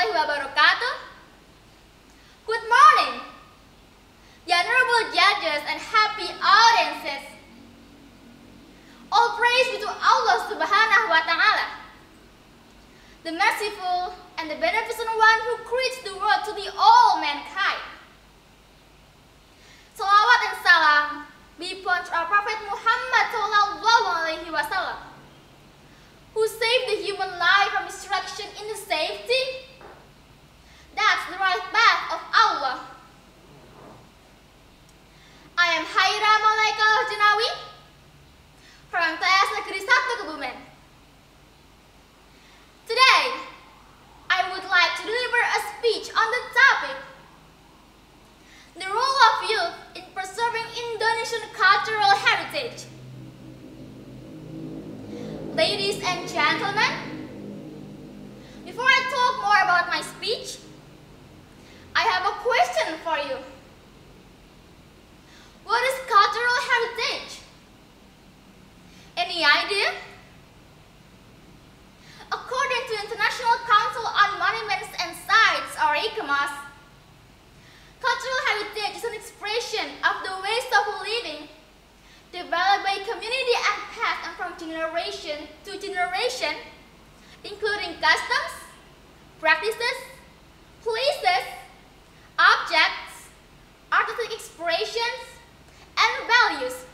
warahmatullahi wabarakatuh. Good morning, the honorable judges and happy audiences. All praise be to Allah Subhanahu wa Ta'ala, the merciful and the beneficent one who creates the world to the all mankind. Salawat and salam be upon our Prophet Muhammad Sallallahu Alaihi Wasallam, who saved the human life from destruction in the safety. That's the right path of Allah. I am Haira Malaika Jenawi from MTs Negeri 1 KEBUMEN. Today, I would like to deliver a speech on the topic, the role of youth in preserving Indonesian cultural heritage. Ladies and gentlemen, before I talk more about my speech, I have a question for you. What is cultural heritage? Any idea? According to International Council on Monuments and Sites, or ICMOS, cultural heritage is an expression of the ways of living developed by community and passed on from generation to generation, including customs, practices, places, objects, artistic expressions, and values.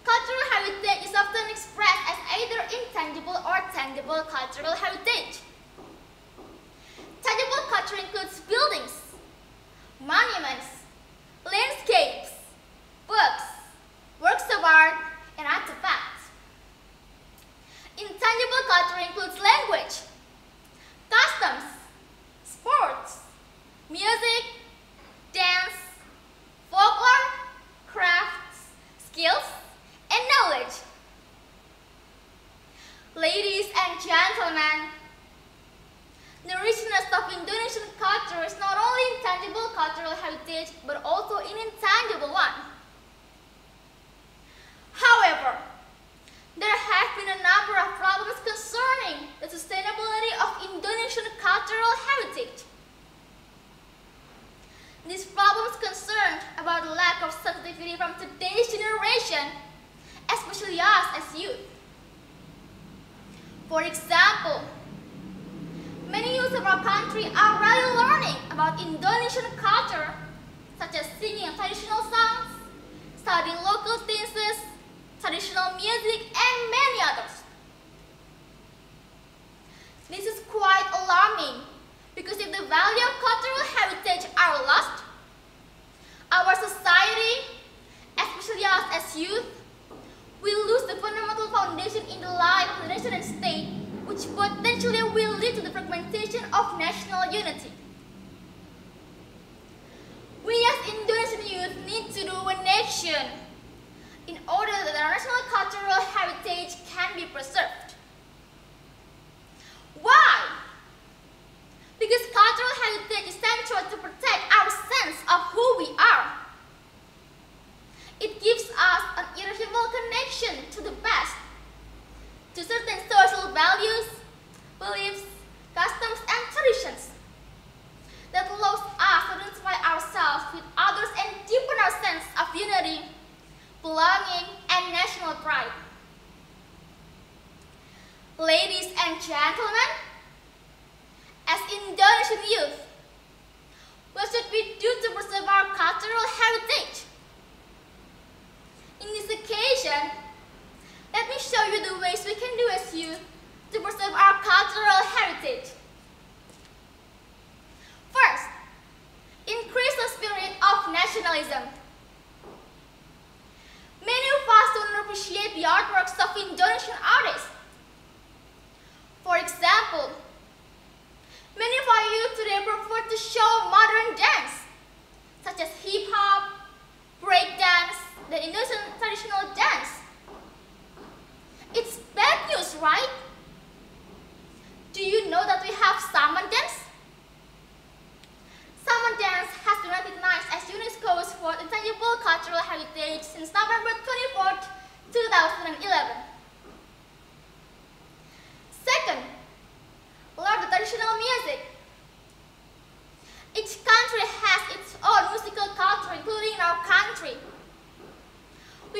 Cultural heritage is often expressed as either intangible or tangible cultural heritage. Tangible culture includes buildings, monuments, landscapes, books, works of art, and artifacts. Intangible culture includes language, customs, sports, music, dance, folklore, crafts, skills, and knowledge. Ladies and gentlemen, the richness of Indonesian culture is not only intangible cultural heritage, but also an intangible one. However, there have been a number of problems concerning the sustainability of Indonesian cultural heritage. These problems concerned about the lack of sensitivity from today's generation, especially us as youth. For example, many youth of our country are already learning about Indonesian culture, such as singing traditional songs, studying local dances, traditional music, and many others. This is quite alarming because if the value of cultural heritage are lost, our society, especially us as youth, will lose the fundamental foundation in the life of the nation and state, which potentially will lead to the fragmentation of national unity. We as Indonesian youth need to do one action in order that our national cultural heritage can be preserved. Why? Because cultural heritage is central to protect our sense of who we are. It gives us an irreversible connection to the past, to certain social values, beliefs, customs, and traditions that allows us to identify ourselves with others and deepen our sense of unity, belonging, and national pride. Ladies and gentlemen, as Indonesian youth, what should we do to preserve our cultural heritage? In this occasion, let me show you the ways we can do as youth to preserve our cultural heritage. First, increase the spirit of nationalism. Many of us don't appreciate the artworks of Indonesian artists. For example, many of our youth today prefer to show modern dance, such as hip-hop, breakdance, the Indonesian traditional dance. It's bad news, right? Do you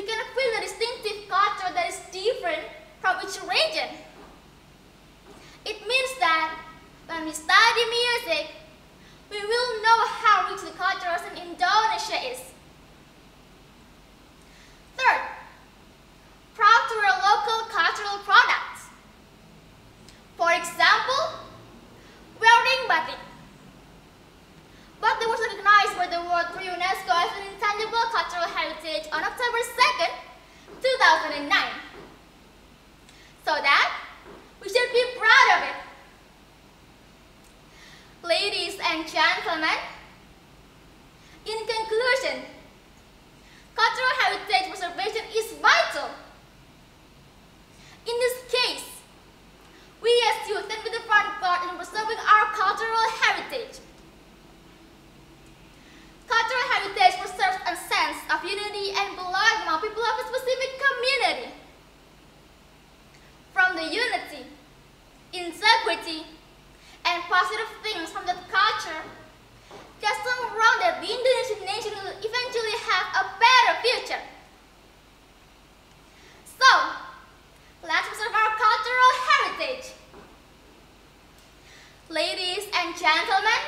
can feel the distinctive culture that is different from each region. It means that when we study music, we will know how rich the culture in Indonesia is. Third, proud to wear local cultural products. For example, wearing batik. Batik was recognized by the world through UNESCO as an intangible cultural heritage on October 2nd, 2009. So that we should be proud of it. Ladies and gentlemen, in conclusion, cultural heritage preservation is vital. In this case, we as youth can be the front guard in preserving our cultural heritage. Cultural heritage preserves a sense of unity and belonging among people of a specific community. From the unity, integrity, and positive things from that culture, there's some wrong that the Indonesian nation will eventually have a better future. So, let's preserve our cultural heritage. Ladies and gentlemen,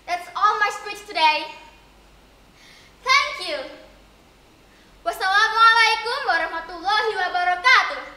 that's all my speech today. Thank you. Wassalamualaikum warahmatullahi wabarakatuh.